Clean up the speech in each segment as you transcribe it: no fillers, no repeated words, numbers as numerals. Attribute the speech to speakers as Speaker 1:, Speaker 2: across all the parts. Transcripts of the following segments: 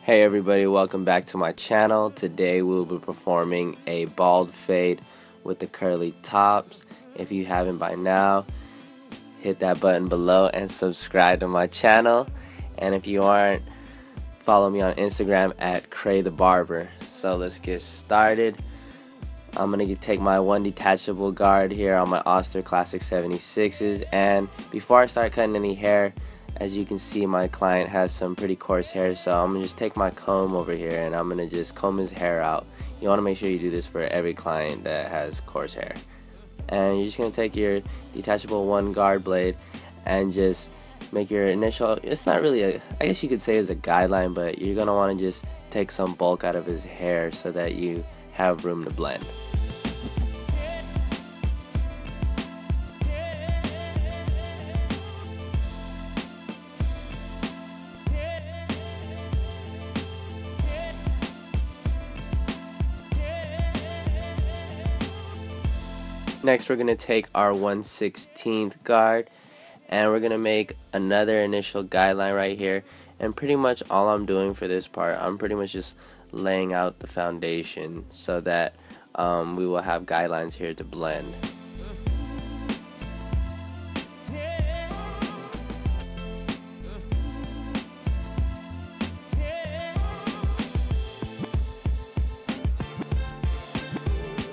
Speaker 1: Hey everybody, welcome back to my channel. Today we'll be performing a bald fade with the curly tops. If you haven't by now, hit that button below and subscribe to my channel. And if you aren't, follow me on Instagram at Cray the Barber. So let's get started. I'm gonna take my one detachable guard here on my Oster Classic 76s, and before I start cutting any hair, as you can see, my client has some pretty coarse hair, so I'm gonna just take my comb over here and I'm gonna just comb his hair out. You want to make sure you do this for every client that has coarse hair. And you're just gonna take your detachable one guard blade and just make your initial, it's not really a, I guess you could say it's a guideline, but you're gonna want to just take some bulk out of his hair so that you have room to blend. Next, we're going to take our 1/16 guard and we're going to make another initial guideline right here. And pretty much all I'm doing for this part, I'm pretty much just laying out the foundation so that we will have guidelines here to blend.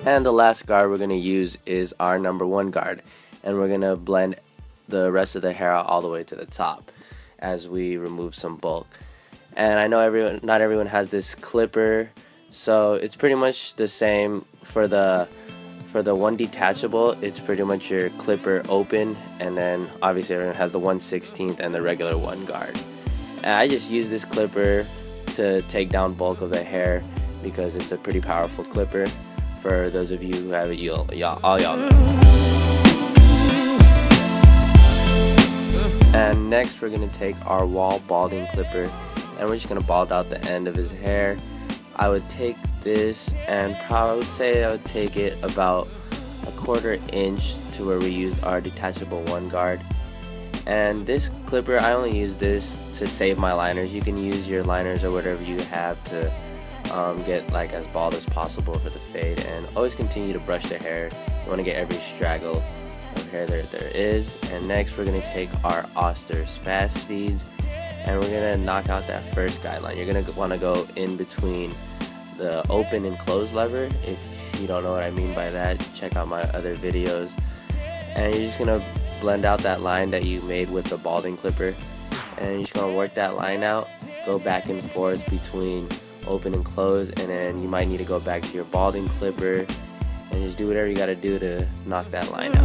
Speaker 1: And the last guard we're going to use is our number one guard, and we're going to blend the rest of the hair out all the way to the top as we remove some bulk. And I know not everyone has this clipper, so it's pretty much the same for the one detachable. It's pretty much your clipper open, and then obviously everyone has the 1/16 and the regular one guard. And I just use this clipper to take down bulk of the hair because it's a pretty powerful clipper. For those of you who have it, all y'all know. And next we're going to take our wall balding clipper and we're just going to bald out the end of his hair. I would take this and I would say I would take it about 1/4 inch to where we used our detachable one guard. And this clipper, I only use this to save my liners. You can use your liners or whatever you have to get like as bald as possible for the fade, and always continue to brush the hair. You want to get every straggle of hair there is. And next we're going to take our Oster's fast feeds and we're going to knock out that first guideline. You're going to want to go in between the open and close lever. If you don't know what I mean by that, check out my other videos. And you're just going to blend out that line that you made with the balding clipper, and you're just going to work that line out, go back and forth between open and close, and then you might need to go back to your balding clipper and just do whatever you got to do to knock that line out.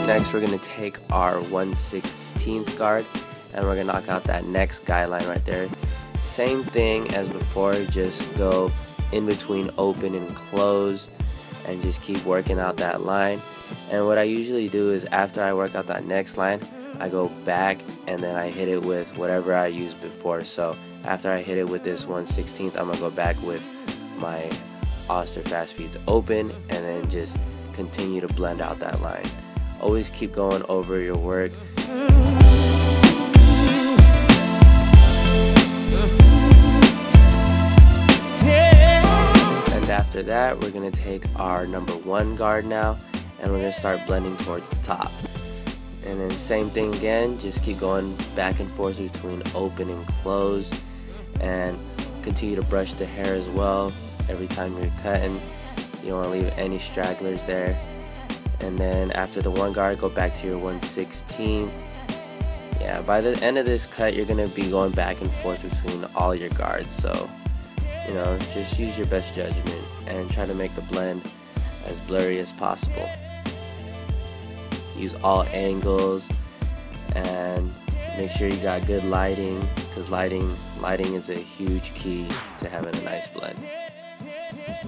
Speaker 1: Next we're going to take our 1/16 guard and we're gonna knock out that next guideline right there. Same thing as before, just go in between open and close and just keep working out that line. And what I usually do is after I work out that next line, I go back and then I hit it with whatever I used before. So after I hit it with this 1/16, I'm gonna go back with my Oster fast feeds open and then just continue to blend out that line. Always keep going over your work. After that, we're going to take our number one guard now and we're going to start blending towards the top. And then same thing again, just keep going back and forth between open and close, and continue to brush the hair as well every time you're cutting. You don't want to leave any stragglers there. And then after the one guard, go back to your 1/16. Yeah, by the end of this cut, you're going to be going back and forth between all your guards, so you know, just use your best judgment and try to make the blend as blurry as possible. Use all angles and make sure you got good lighting, because lighting is a huge key to having a nice blend.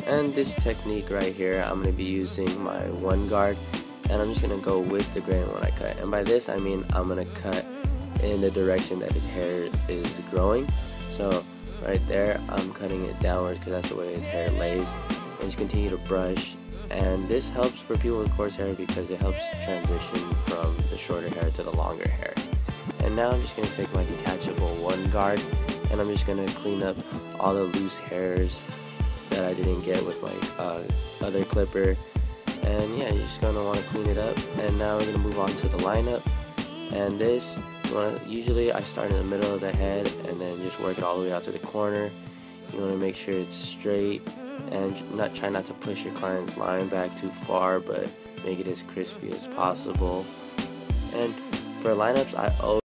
Speaker 1: And this technique right here, I'm going to be using my one guard and I'm just going to go with the grain when I cut. And by this I mean I'm going to cut in the direction that his hair is growing. So right there, I'm cutting it downward because that's the way his hair lays. And just continue to brush. And this helps for people with coarse hair because it helps transition from the shorter hair to the longer hair. And now I'm just going to take my detachable one guard and I'm just going to clean up all the loose hairs that I didn't get with my other clipper. And yeah, you're just going to want to clean it up. And now we're going to move on to the lineup. And this, usually I start in the middle of the head and then just work it all the way out to the corner. You want to make sure it's straight and try not to push your client's line back too far, but make it as crispy as possible. And for lineups, I always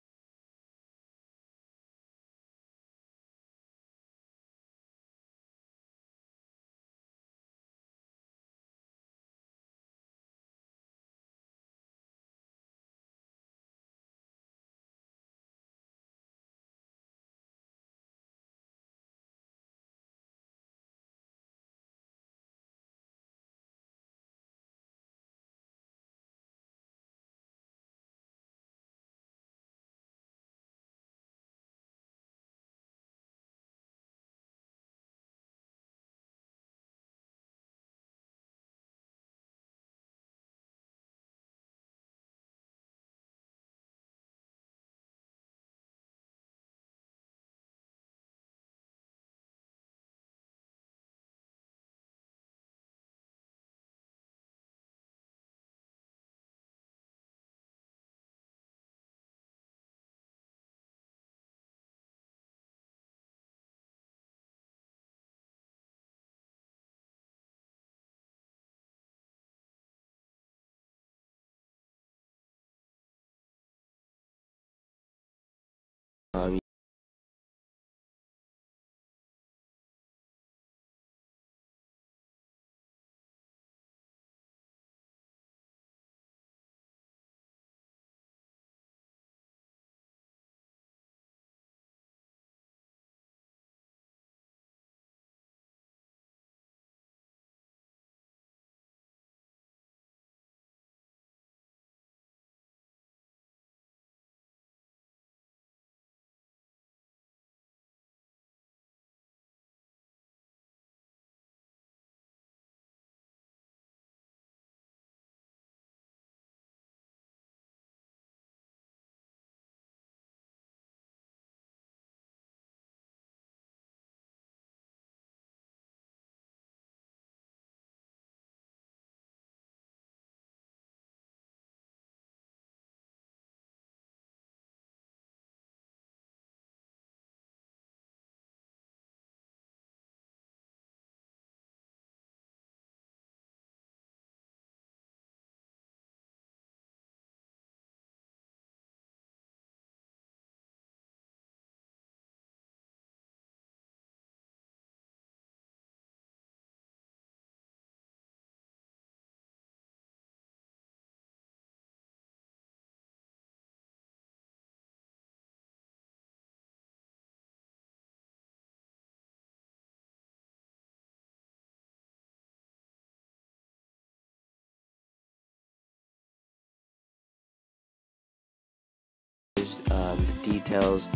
Speaker 1: um, the details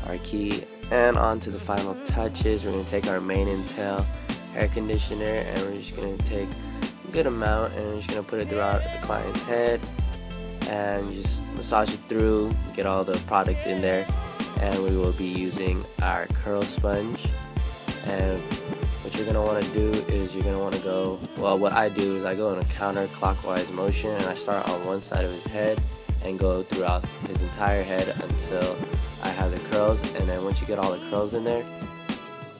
Speaker 1: are key. And on to the final touches. We're going to take our mane and tail hair conditioner and we're just going to take a good amount and we're just going to put it throughout the client's head and just massage it through, get all the product in there. And we will be using our curl sponge. And what you're going to want to do is you're going to want to go, well, what I do is I go in a counterclockwise motion and I start on one side of his head and go throughout his entire head until I have the curls. And then once you get all the curls in there,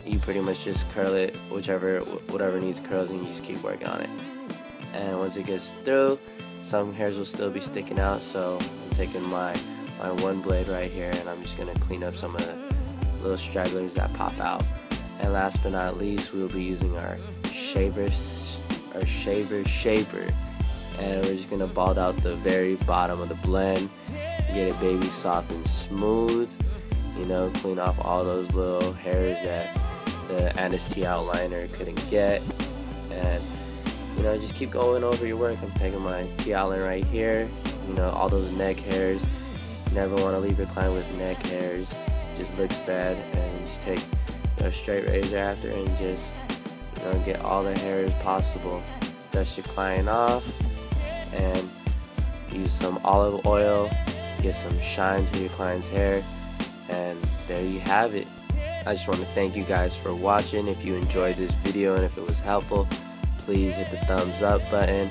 Speaker 1: you pretty much just curl it whatever needs curls and you just keep working on it. And once it gets through, some hairs will still be sticking out, so I'm taking my one blade right here and I'm just going to clean up some of the little stragglers that pop out. And last but not least, we'll be using our shaver shaper, and we're just gonna bald out the very bottom of the blend, get it baby soft and smooth, you know, clean off all those little hairs that the Andis T Outliner couldn't get. And you know, just keep going over your work. I'm taking my T Outliner right here, you know, all those neck hairs, You never want to leave your client with neck hairs. It just looks bad. And just take a straight razor after and just get all the hairs possible. Dust your client off and use some olive oil, get some shine to your client's hair, and there you have it. I just want to thank you guys for watching. If you enjoyed this video and if it was helpful, please hit the thumbs up button.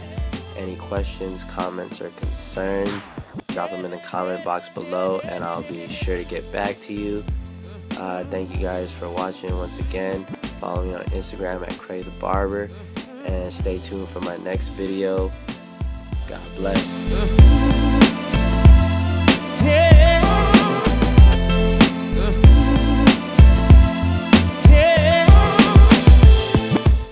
Speaker 1: Any questions, comments, or concerns, drop them in the comment box below and I'll be sure to get back to you. Thank you guys for watching once again. Follow me on Instagram at Cray the Barber, and stay tuned for my next video. God bless.
Speaker 2: Yeah.